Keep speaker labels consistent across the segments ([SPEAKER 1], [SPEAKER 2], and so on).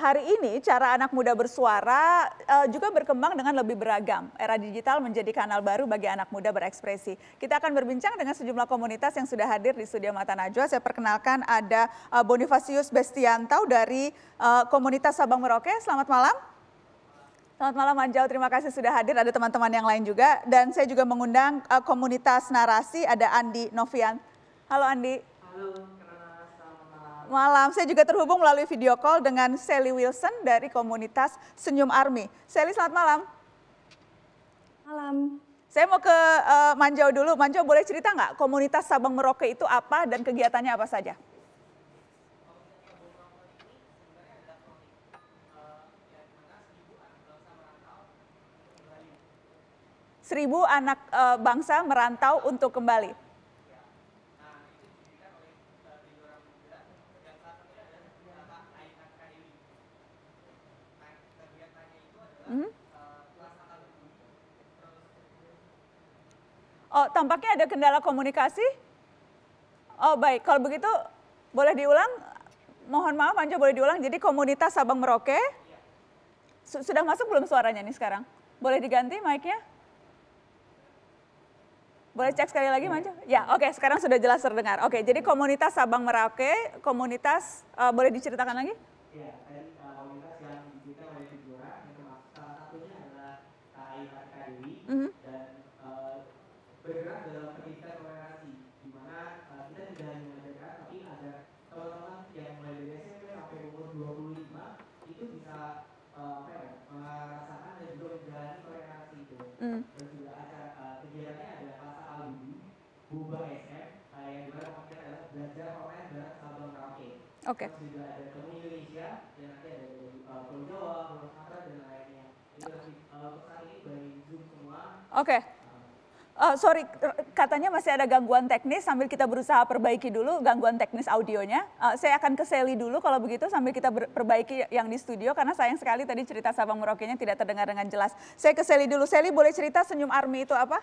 [SPEAKER 1] hari ini cara anak muda bersuara juga berkembang dengan lebih beragam. Era digital menjadi kanal baru bagi anak muda berekspresi. Kita akan berbincang dengan sejumlah komunitas yang sudah hadir di studio Mata Najwa. Saya perkenalkan ada Bonifasius Bestiantau dari komunitas Sabang Merauke. Selamat malam. Selamat malam Anjau, terima kasih sudah hadir. Ada teman-teman yang lain juga. Dan saya juga mengundang komunitas narasi, ada Andi Novian. Halo Andi.
[SPEAKER 2] Halo.
[SPEAKER 1] Malam, saya juga terhubung melalui video call dengan Sally Wilson dari komunitas Senyum Army. Sally, selamat malam.
[SPEAKER 3] Malam.
[SPEAKER 1] Saya mau ke Manjau dulu. Manjau, boleh cerita nggak komunitas Sabang Merauke itu apa dan kegiatannya apa saja? Seribu anak bangsa merantau untuk kembali. Oh, tampaknya ada kendala komunikasi. Oh, baik. Kalau begitu, boleh diulang? Mohon maaf, Anja, boleh diulang. Jadi komunitas Sabang Merauke, sudah masuk belum suaranya nih sekarang? Boleh diganti mic-nya? Boleh cek sekali lagi, Manja? Ya, oke. Sekarang sudah jelas terdengar. Oke, jadi komunitas Sabang Merauke, komunitas, boleh diceritakan lagi?
[SPEAKER 2] Ya, tadi komunitas yang dibuka oleh Figura, yang salah satunya adalah KAI dan bergerak dalam pendidikan toleransi, di mana kita tidak hanya mengajarkan, tapi ada teman-teman yang mulai dari SMP sampai umur 25 itu bisa merasakan dan juga menjalani toleransi itu. Terus juga ada kegiatannya ada Masa Alumni, Bumba SM, yang dimana konten adalah belajar online bareng Sabang Merauke.
[SPEAKER 1] Oke.
[SPEAKER 2] Terus juga ada Temu Indonesia, dan nanti ada dari Pulau Jawa, Pulau Sumatera, dan lainnya. Itu untuk saat ini by Zoom semua.
[SPEAKER 1] Oke. Sorry, katanya masih ada gangguan teknis, sambil kita berusaha perbaiki dulu gangguan teknis audionya. Saya akan ke Sally dulu kalau begitu sambil kita perbaiki yang di studio, karena sayang sekali tadi cerita Sabang Merauke-nya tidak terdengar dengan jelas. Saya ke Sally dulu. Sally, boleh cerita Senyum Army itu apa?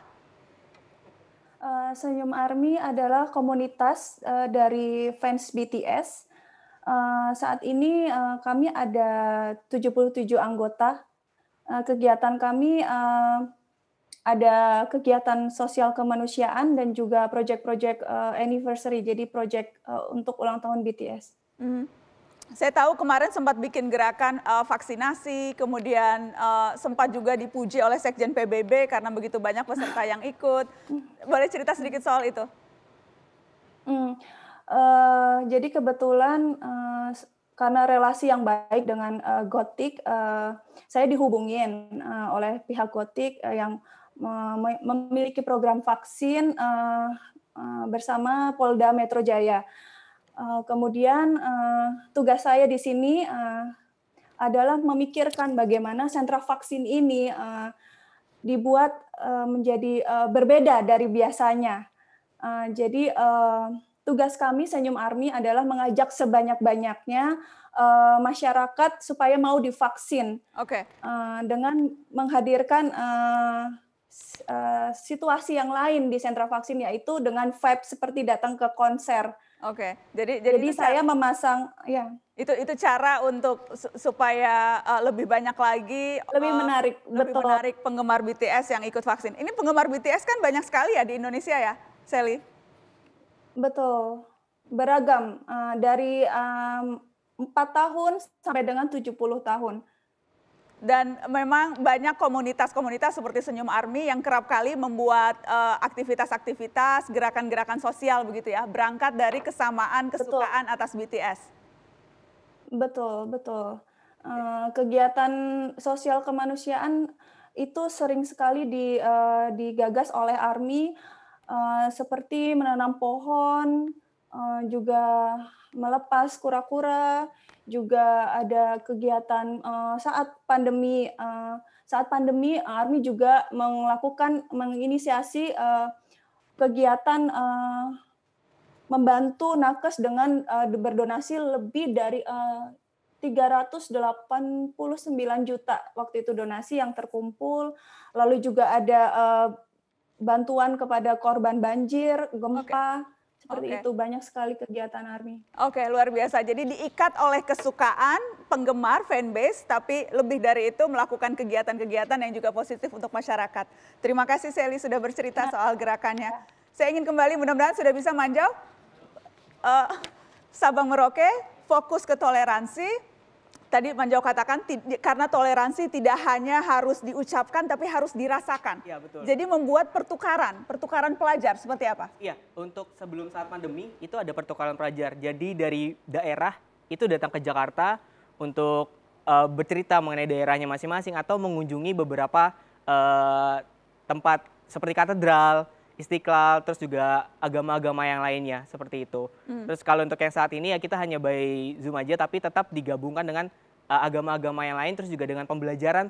[SPEAKER 3] Senyum Army adalah komunitas dari fans BTS. Saat ini kami ada 77 anggota. Kegiatan kami ada kegiatan sosial kemanusiaan dan juga proyek-proyek anniversary, jadi proyek untuk ulang tahun BTS.
[SPEAKER 1] Saya tahu kemarin sempat bikin gerakan vaksinasi, kemudian sempat juga dipuji oleh Sekjen PBB karena begitu banyak peserta yang ikut. Boleh cerita sedikit soal itu?
[SPEAKER 3] Jadi kebetulan karena relasi yang baik dengan Gotik, saya dihubungin oleh pihak Gotik yang memiliki program vaksin bersama Polda Metro Jaya. Kemudian tugas saya di sini adalah memikirkan bagaimana sentra vaksin ini dibuat menjadi berbeda dari biasanya. Jadi tugas kami Senyum Army adalah mengajak sebanyak-banyaknya masyarakat supaya mau divaksin.
[SPEAKER 1] Oke.
[SPEAKER 3] Dengan menghadirkan situasi yang lain di sentra vaksin, yaitu dengan vibe seperti datang ke konser.
[SPEAKER 1] Oke. Jadi
[SPEAKER 3] saya memasang, ya.
[SPEAKER 1] Itu cara untuk supaya lebih banyak lagi,
[SPEAKER 3] lebih menarik,
[SPEAKER 1] lebih menarik penggemar BTS yang ikut vaksin. Ini penggemar BTS kan banyak sekali ya di Indonesia ya, Sally?
[SPEAKER 3] Betul, beragam dari 4 tahun sampai dengan 70 tahun.
[SPEAKER 1] Dan memang banyak komunitas-komunitas seperti Senyum Army yang kerap kali membuat aktivitas-aktivitas, gerakan-gerakan sosial begitu ya, berangkat dari kesamaan kesukaan atas BTS.
[SPEAKER 3] Betul, betul. Kegiatan sosial kemanusiaan itu sering sekali digagas oleh Army, seperti menanam pohon, juga melepas kura-kura, juga ada kegiatan saat pandemi Army juga menginisiasi kegiatan membantu nakes dengan berdonasi lebih dari 389 juta waktu itu donasi yang terkumpul. Lalu juga ada bantuan kepada korban banjir, gempa. Seperti
[SPEAKER 1] Oke.
[SPEAKER 3] itu, banyak sekali kegiatan ARMY.
[SPEAKER 1] Oke, luar biasa. Jadi diikat oleh kesukaan, penggemar, fanbase, tapi lebih dari itu melakukan kegiatan-kegiatan yang juga positif untuk masyarakat. Terima kasih Sally sudah bercerita soal gerakannya. Saya ingin kembali, mudah-mudahan sudah bisa manjau. Sabang Merauke fokus ke toleransi. Tadi Manjau katakan karena toleransi tidak hanya harus diucapkan tapi harus dirasakan.
[SPEAKER 4] Iya, betul.
[SPEAKER 1] Jadi membuat pertukaran pelajar seperti apa?
[SPEAKER 4] Iya, untuk sebelum saat pandemi itu ada pertukaran pelajar. Jadi dari daerah itu datang ke Jakarta untuk bercerita mengenai daerahnya masing-masing atau mengunjungi beberapa tempat seperti katedral, Istiqlal, terus juga agama-agama yang lainnya seperti itu. Terus kalau untuk yang saat ini ya kita hanya by Zoom aja tapi tetap digabungkan dengan agama-agama yang lain terus juga dengan pembelajaran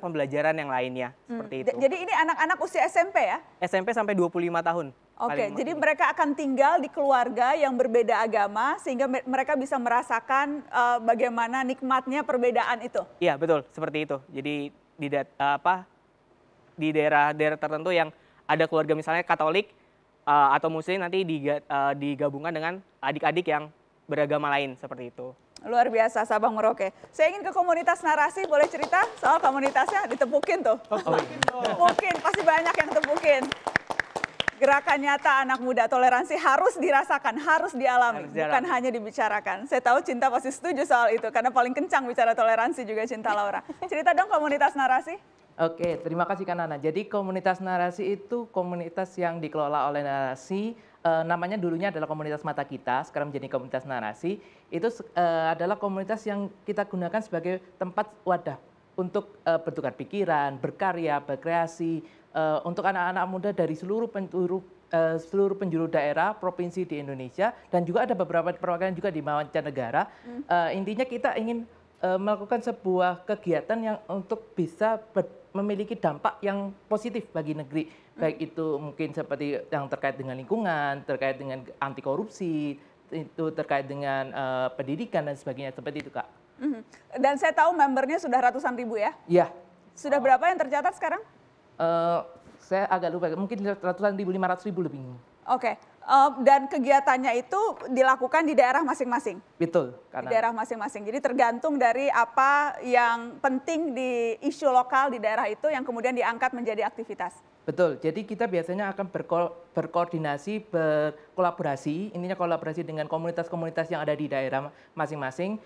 [SPEAKER 4] yang lainnya seperti itu.
[SPEAKER 1] Jadi ini anak-anak usia SMP ya?
[SPEAKER 4] SMP sampai 25 tahun.
[SPEAKER 1] Oke,
[SPEAKER 4] paling
[SPEAKER 1] jadi
[SPEAKER 4] ini.
[SPEAKER 1] mereka akan tinggal di keluarga yang berbeda agama sehingga mereka bisa merasakan bagaimana nikmatnya perbedaan itu.
[SPEAKER 4] Iya, betul, seperti itu. Jadi di daerah-daerah tertentu yang ada keluarga misalnya Katolik atau Muslim nanti digabungkan dengan adik-adik yang beragama lain seperti itu.
[SPEAKER 1] Luar biasa Sabang Merauke. Saya ingin ke komunitas narasi, boleh cerita soal komunitasnya? Ditepukin tuh. Mungkin, pasti banyak yang tepukin. Gerakan nyata anak muda toleransi harus dirasakan, harus dialami, bukan hanya dibicarakan. Saya tahu Cinta pasti setuju soal itu, karena paling kencang bicara toleransi juga Cinta Laura. Cerita dong komunitas narasi.
[SPEAKER 5] Oke, terima kasih Kak Nana. Jadi komunitas narasi itu komunitas yang dikelola oleh narasi, namanya dulunya adalah komunitas Mata Kita, sekarang menjadi komunitas narasi. Itu adalah komunitas yang kita gunakan sebagai tempat wadah untuk bertukar pikiran, berkarya, berkreasi, untuk anak-anak muda dari seluruh penjuru daerah, provinsi di Indonesia, dan juga ada beberapa perwakilan juga di mancanegara. Intinya kita ingin melakukan sebuah kegiatan yang untuk bisa memiliki dampak yang positif bagi negeri, baik itu mungkin seperti yang terkait dengan lingkungan, terkait dengan anti korupsi, itu terkait dengan pendidikan dan sebagainya, seperti itu Kak.
[SPEAKER 1] Dan saya tahu membernya sudah ratusan ribu ya?
[SPEAKER 5] Iya.
[SPEAKER 1] Sudah berapa yang tercatat sekarang?
[SPEAKER 5] Saya agak lupa, mungkin ratusan ribu, 500 ribu lebih.
[SPEAKER 1] Oke, dan kegiatannya itu dilakukan di daerah masing-masing?
[SPEAKER 5] Betul.
[SPEAKER 1] Di daerah masing-masing. Jadi tergantung dari apa yang penting di isu lokal di daerah itu yang kemudian diangkat menjadi aktivitas.
[SPEAKER 5] Betul, jadi kita biasanya akan berkoordinasi, berkolaborasi, intinya kolaborasi dengan komunitas-komunitas yang ada di daerah masing-masing,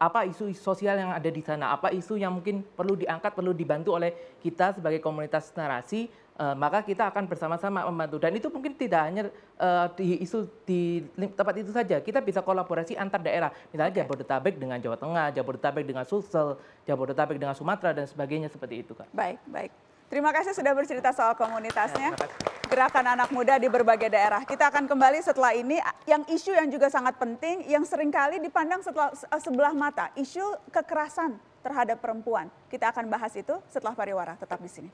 [SPEAKER 5] apa isu sosial yang ada di sana, apa isu yang mungkin perlu diangkat, perlu dibantu oleh kita sebagai komunitas narasi, maka kita akan bersama-sama membantu. Dan itu mungkin tidak hanya di tempat itu saja, kita bisa kolaborasi antar daerah, misalnya Jabodetabek dengan Jawa Tengah, Jabodetabek dengan Sulsel, Jabodetabek dengan Sumatera, dan sebagainya seperti itu Kak.
[SPEAKER 1] Baik, baik. Terima kasih sudah bercerita soal komunitasnya, gerakan anak muda di berbagai daerah. Kita akan kembali setelah ini, yang isu yang juga sangat penting, yang seringkali dipandang sebelah mata, isu kekerasan terhadap perempuan. Kita akan bahas itu setelah pariwara, tetap di sini.